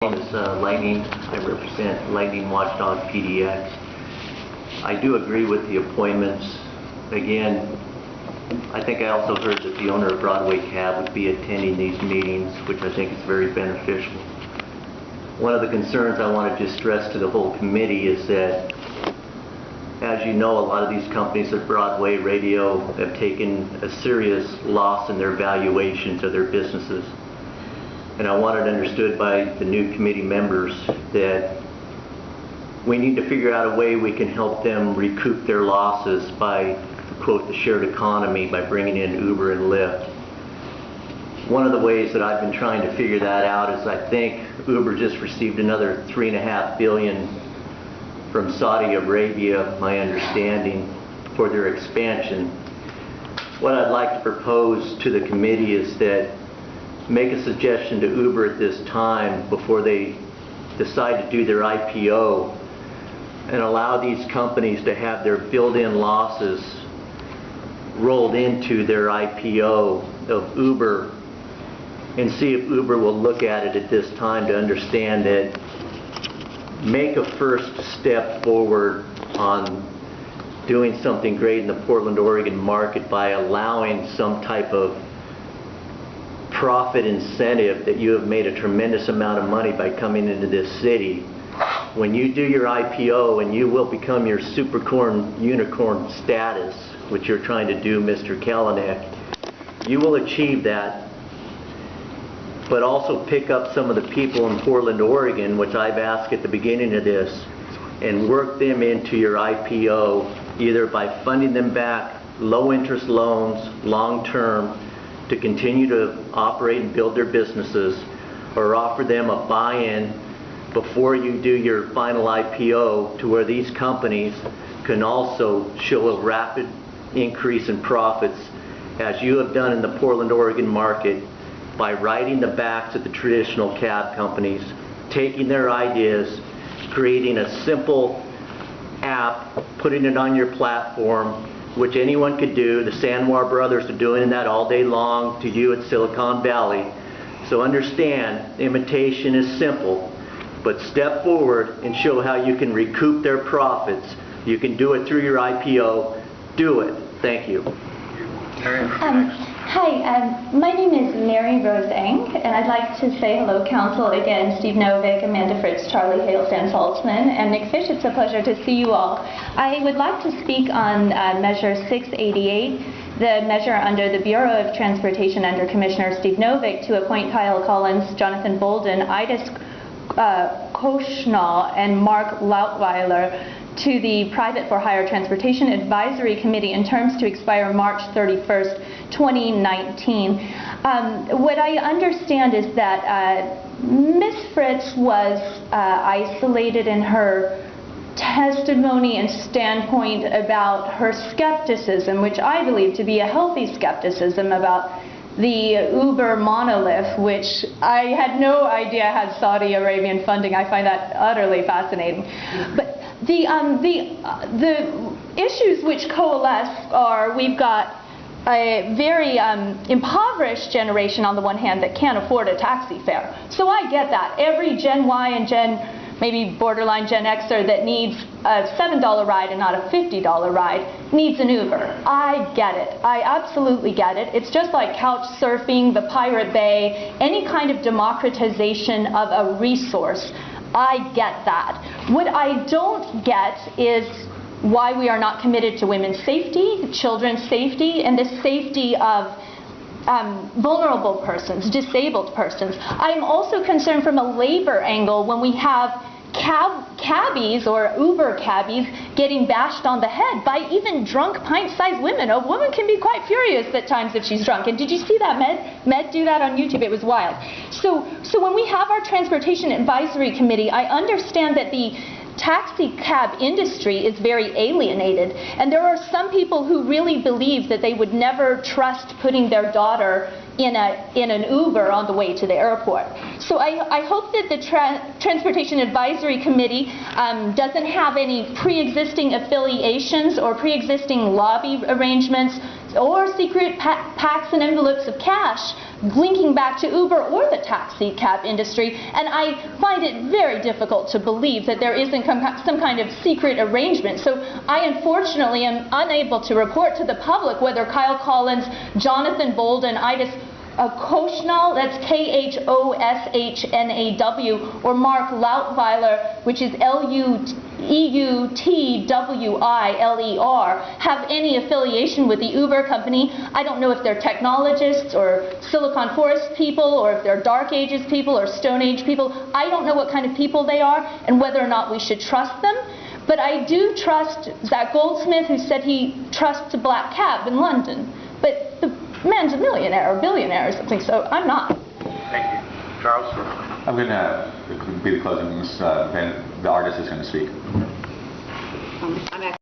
My name is Lightning. I represent Lightning Watchdog PDX. I do agree with the appointments. Again, I think I also heard that the owner of Broadway Cab would be attending these meetings, which I think is very beneficial. One of the concerns I want to just stress to the whole committee is that, as you know, a lot of these companies at Broadway Radio have taken a serious loss in their valuations of their businesses. And I want it understood by the new committee members that we need to figure out a way we can help them recoup their losses by, quote, the shared economy, by bringing in Uber and Lyft. One of the ways that I've been trying to figure that out is I think Uber just received another $3.5 billion from Saudi Arabia, my understanding, for their expansion. What I'd like to propose to the committee is that make a suggestion to Uber at this time before they decide to do their IPO and allow these companies to have their built-in losses rolled into their IPO of Uber, and see if Uber will look at it at this time to understand that make a first step forward on doing something great in the Portland, Oregon market by allowing some type of profit incentive that you have made a tremendous amount of money by coming into this city. When you do your IPO and you will become your supercorn unicorn status, which you're trying to do, Mr. Kalanick, you will achieve that, but also pick up some of the people in Portland, Oregon, which I've asked at the beginning of this, and work them into your IPO, either by funding them back low interest loans, long term, to continue to operate and build their businesses, or offer them a buy-in before you do your final IPO, to where these companies can also show a rapid increase in profits, as you have done in the Portland, Oregon market, by riding the backs of the traditional cab companies, taking their ideas, creating a simple app, putting it on your platform, which anyone could do. The Sanwar brothers are doing that all day long to you at Silicon Valley. So understand, imitation is simple, but step forward and show how you can recoup their profits. You can do it through your IPO. Do it. Thank you. Hi, my name is Mary Rose Eng, and I'd like to say hello, Council, again, Steve Novick, Amanda Fritz, Charlie Hale, Stan Saltzman, and Nick Fish. It's a pleasure to see you all. I would like to speak on Measure 688, the measure under the Bureau of Transportation under Commissioner Steve Novick to appoint Kyle Collins, Jonathan Bolden, Idis Koshnall, and Mark Lautweiler to the Private for Hire Transportation Advisory Committee in terms to expire March 31st, 2019. What I understand is that Ms. Fritz was isolated in her testimony and standpoint about her skepticism, which I believe to be a healthy skepticism about the Uber monolith, which I had no idea had Saudi Arabian funding. I find that utterly fascinating. But the issues which coalesce are, we've got a very impoverished generation on the one hand that can't afford a taxi fare. So I get that. Every Gen Y and maybe borderline Gen Xer that needs a $7 ride and not a $50 ride needs an Uber. I get it. I absolutely get it. It's just like couch surfing, the Pirate Bay, any kind of democratization of a resource. I get that. What I don't get is why we are not committed to women's safety, children's safety, and the safety of vulnerable persons, disabled persons. I am also concerned from a labor angle when we have cabbies or Uber cabbies getting bashed on the head by even drunk pint-sized women. A woman can be quite furious at times if she's drunk. And did you see that Med do that on YouTube? It was wild. So when we have our Transportation Advisory Committee, I understand that the taxi cab industry is very alienated, and there are some people who really believe that they would never trust putting their daughter in an Uber on the way to the airport. So I hope that the Transportation Advisory Committee doesn't have any pre-existing affiliations or pre-existing lobby arrangements or secret packs and envelopes of cash linking back to Uber or the taxi cab industry, and I find it very difficult to believe that there isn't some kind of secret arrangement. So I unfortunately am unable to report to the public whether Kyle Collins, Jonathan Bolden, Idis Koshnal, that's K-H-O-S-H-N-A-W, or Mark Lautweiler, which is L-U-E-U-T-W-I-L-E-R, have any affiliation with the Uber company. I don't know if they're technologists or Silicon Forest people, or if they're Dark Ages people or Stone Age people. I don't know what kind of people they are and whether or not we should trust them. But I do trust Zach Goldsmith, who said he trusts a black cab in London. But the man's a millionaire or billionaire or something, so I'm not. Thank you. Charles? I'm going to be the closing. The artist is going to speak. I'm